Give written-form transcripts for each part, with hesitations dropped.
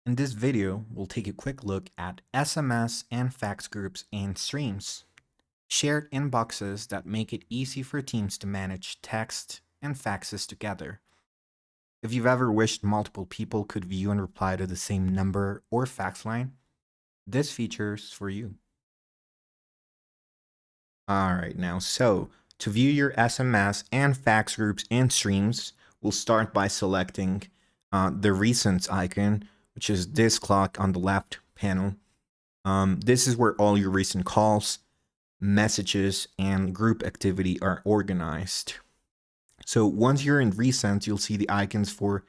In this video, we'll take a quick look at SMS and fax groups and streams, shared inboxes that make it easy for teams to manage text and faxes together. If you've ever wished multiple people could view and reply to the same number or fax line, this feature's for you. Alright, so to view your SMS and fax groups and streams, we'll start by selecting the recents icon, which is this clock on the left panel. This is where all your recent calls, messages, and group activity are organized. So once you're in recents, you'll see the icons for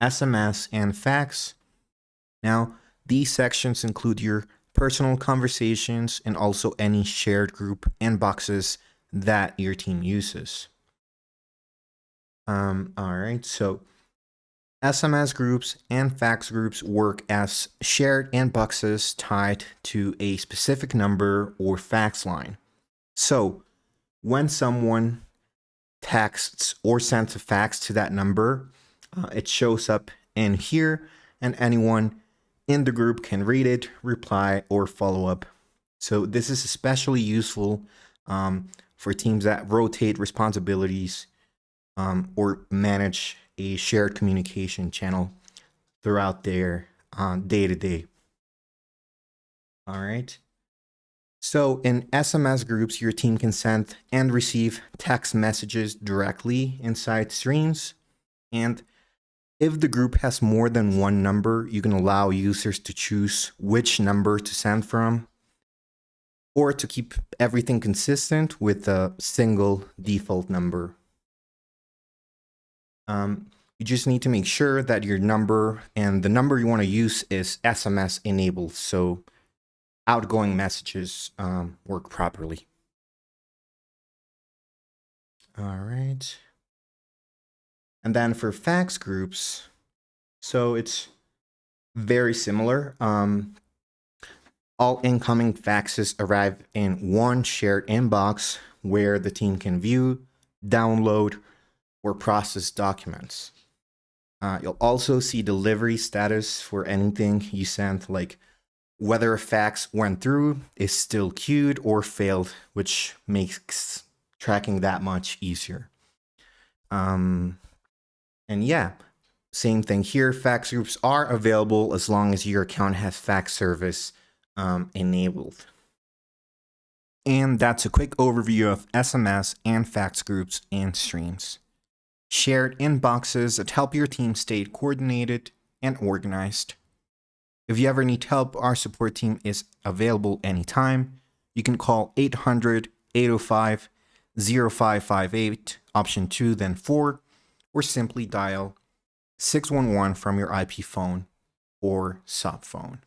SMS and fax. Now, these sections include your personal conversations and also any shared group inboxes that your team uses. All right, so SMS groups and fax groups work as shared inboxes tied to a specific number or fax line. So when someone texts or sends a fax to that number, it shows up in here, and anyone in the group can read it, reply, or follow up. So this is especially useful for teams that rotate responsibilities or manage a shared communication channel throughout their day-to-day. All right. So in SMS groups, your team can send and receive text messages directly inside streams. And if the group has more than one number, you can allow users to choose which number to send from, or to keep everything consistent with a single default number. You just need to make sure that your number and the number you want to use is SMS enabled, so outgoing messages work properly. All right. And then for fax groups, so it's very similar. All incoming faxes arrive in one shared inbox where the team can view, download, or process documents. You'll also see delivery status for anything you sent, like whether a fax went through, is still queued, or failed, which makes tracking that much easier. And yeah, same thing here. Fax groups are available as long as your account has fax service enabled. And that's a quick overview of SMS and fax groups and streams. Shared inboxes that help your team stay coordinated and organized. If you ever need help, our support team is available anytime. You can call 800-805-0558, option 2, then 4, or simply dial 611 from your IP phone or sub phone.